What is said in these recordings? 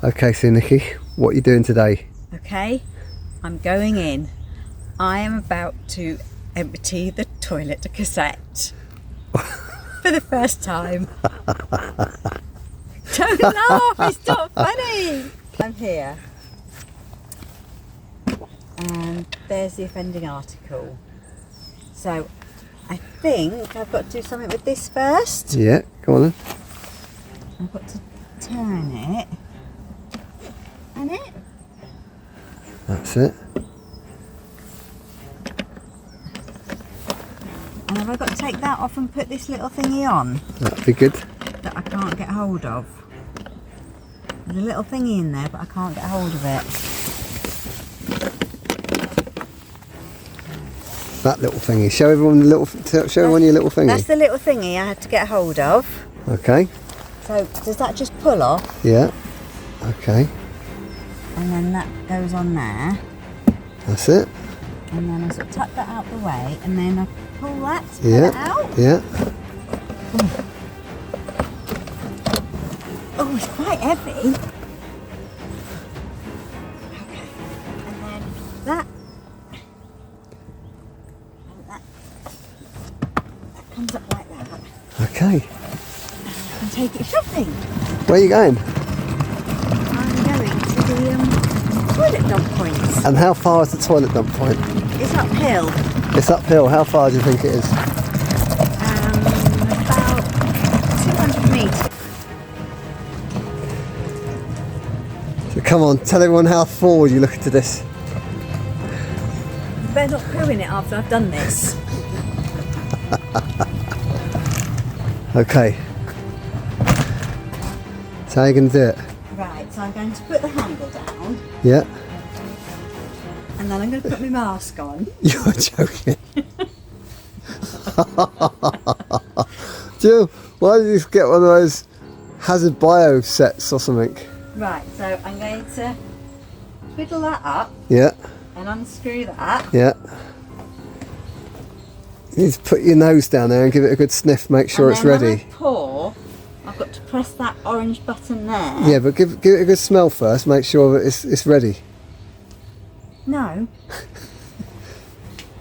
Okay, so Nikki, what are you doing today? Okay, I'm going in. I am about to empty the toilet cassette for the first time. Don't laugh, it's not funny. I'm here. And there's the offending article. So I think I've got to do something with this first. Yeah, go on then. I've got to turn it. And it. That's it. And have I got to take that off and put this little thingy on? That'd be good. That I can't get hold of. There's a little thingy in there, but I can't get hold of it. That little thingy. Show everyone the little. Show everyone your little thingy. That's the little thingy I had to get hold of. Okay. So does that just pull off? Yeah. Okay. And then that goes on there. That's it. And then I sort of tuck that out the way, and then I pull that Yeah. out. Yeah. Oh, it's quite heavy. Okay. And then that comes up like that. Okay. And take it shopping. Where are you going? I'm going to the toilet dump points. And how far is the toilet dump point? It's uphill. It's uphill. How far do you think it is? About 200 metres. So come on, tell everyone how forward you look into this. You better not poo in it after I've done this. Okay. So how are you going to do it? Right, so I'm going to put the handle down, Yeah. and then I'm going to put my mask on. You're joking. Jill, why don't you get one of those hazard bio sets or something? Right, so I'm going to twiddle that up Yeah. and unscrew that. Yeah. You need to put your nose down there and give it a good sniff, make sure it's ready. When I pour, I've got to press that orange button there. Yeah, but give it a good smell first, make sure that it's ready. No.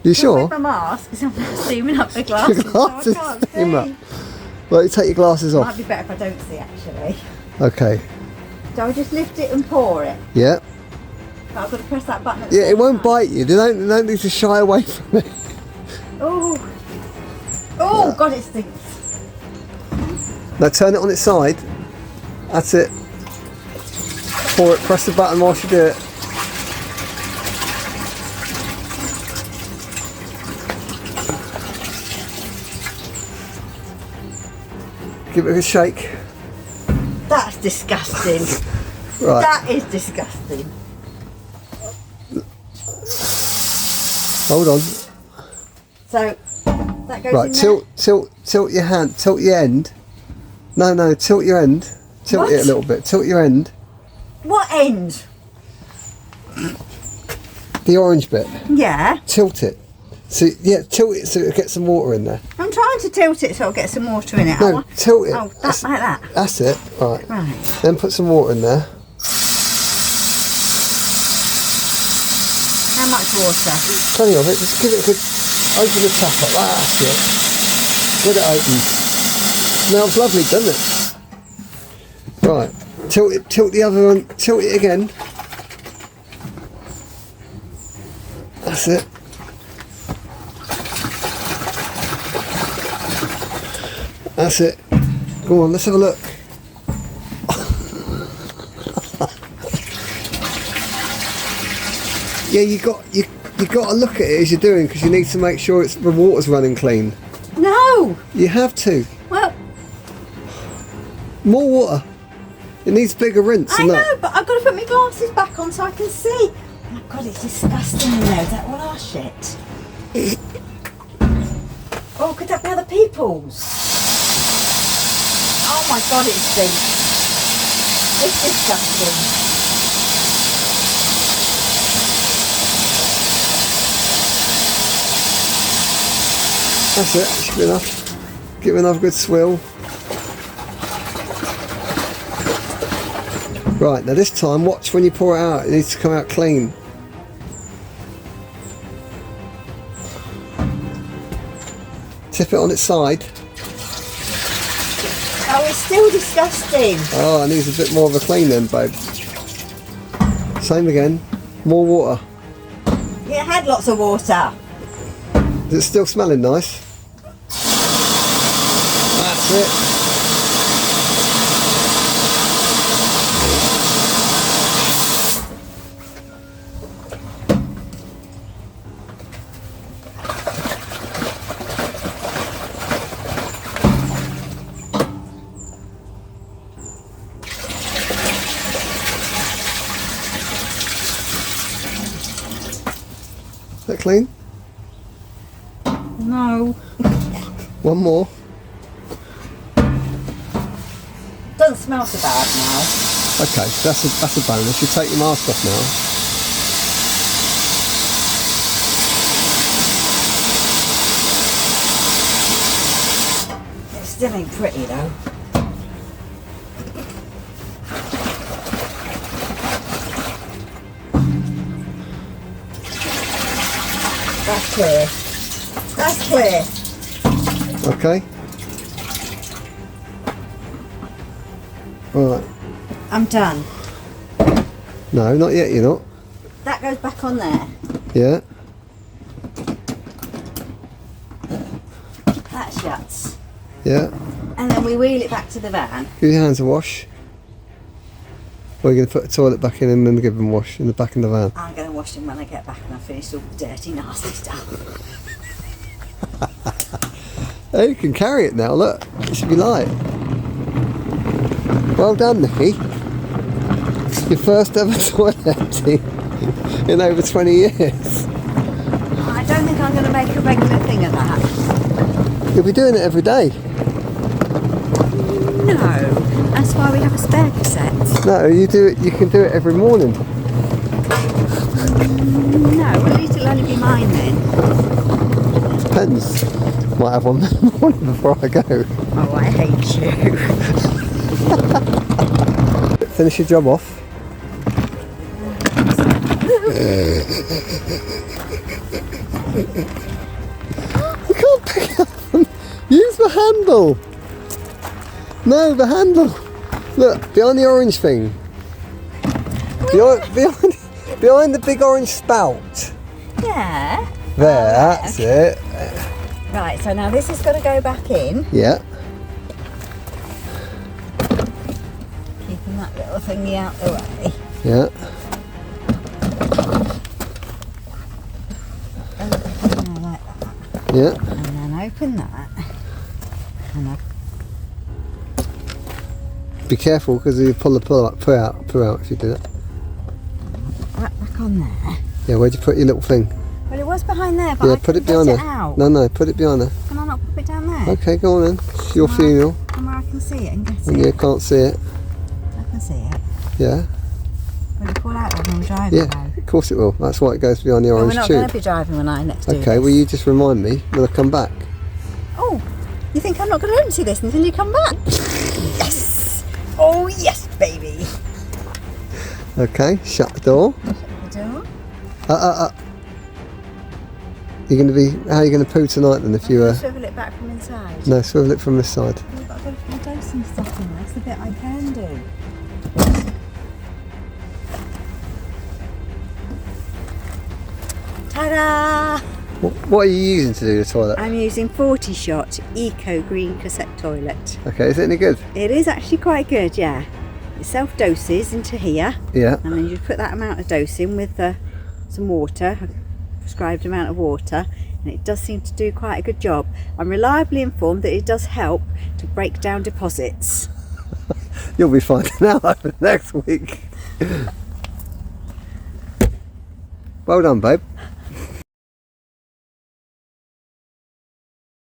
You sure? With my mask, because I'm steaming up the glasses, Glasses so I can't steam see. up. Well, you take your glasses Might off. be better if I don't see, actually. Okay. So I'll just lift it and pour it. Yeah. But I've got to press that button at the Yeah, same it won't time. bite you. They don't need to shy away from it. Oh. Oh, God, it stinks. Now turn it on its side. That's it. Pour it, press the button whilst you do it. Give it a good shake. That's disgusting. Right. That is disgusting. Hold on. So, that goes Right, in there. tilt your hand, tilt your end. No, tilt your end. Tilt What? it a little bit. Tilt your end. What end? The orange bit. Yeah. Tilt it. So yeah, tilt it so it gets some water in there. I'm trying to tilt it so I'll get some water in it. No, tilt it. Oh, that, like that. That's it. Right. Right. Then put some water in there. How much water? Plenty of it. Just give it a good. Open the tap up. That's it. Get it open. Smells lovely, doesn't it? Right. Tilt it. Tilt the other one. Tilt it again. That's it. That's it. Go on, let's have a look. Yeah, you got to look at it as you're doing because you need to make sure the water's running clean. No. You have to. Well, More water. It needs bigger rinse. I and know, that. but I've got to put my glasses back on so I can see. Oh my God, it's disgusting in there. Is that all our shit? Oh, could that be other people's? Oh my God, it stinks. It's disgusting. That's it. Should be enough. Give it another good swill. Right, now this time, watch when you pour it out. It needs to come out clean. Tip it on its side. Oh, it's still disgusting. Oh, it needs a bit more of a clean then, babe. Same again. More water. It had lots of water. Is it still smelling nice? That's it. Is that clean? No. One more. Doesn't smell so bad now. Okay, that's a bonus. You take your mask off now. It still ain't pretty though. That's clear. That's clear. Okay. Alright. I'm done. No, not yet, you're not. That goes back on there. Yeah. That shuts. Yeah. And then we wheel it back to the van. Give your hands a wash. We're going to put the toilet back in and then give them a wash in the back of the van. I'm going to wash them when I get back and I've finished all the dirty, nasty stuff. Hey, you can carry it now, look. It should be light. Well done, Nikki. Your first ever toilet empty in over 20 years. I don't think I'm going to make a regular thing of that. You'll be doing it every day. No, that's why we have a spare cassette. No, you do it. You can do it every morning. No, well, at least it'll only be mine then. Depends. Might have one in the morning before I go. Oh, I hate you. Finish your job off. You can't pick it up. Use the handle. No, the handle. Look, behind the orange thing. Behind the big orange spout. Yeah. There, that's it. Right, so now this has got to go back in. Yeah. Keeping that little thingy out the way. Yeah. Like that. Yeah. And then open that. And I'll Be careful because you pull out if you do that. right back on there. Yeah, where'd you put your little thing? Well, it was behind there, but Yeah, I put it couldn't behind get there. it out. No, put it behind there. Can I not put it down there? Okay, go on then. It's your funeral. Somewhere I can see it and get And it. you can't see it. I can see it. Yeah. Will it fall out when I'm driving Yeah, though? of course it will. That's why it goes behind the Well, we're orange not tube. going to be driving when I next do Okay, this. well you just remind me when I come back. Oh, you think I'm not going to empty this until you come back? Yes! Oh yes, baby! Okay, shut the door. Shut the door. You're going to be, how are you going to poo tonight then if you Swivel it back from inside. no, swivel it from this side. I've got to put dosing stuff in. That's the bit I can do. Ta-da! What are you using to do the toilet? I'm using 40 shot Eco Green Cassette Toilet. Okay, is it any good? It is actually quite good, yeah. It self-doses into here, Yeah. and then you put that amount of dose in with some water, a prescribed amount of water, and it does seem to do quite a good job. I'm reliably informed that it does help to break down deposits. You'll be finding out over next week. Well done, babe.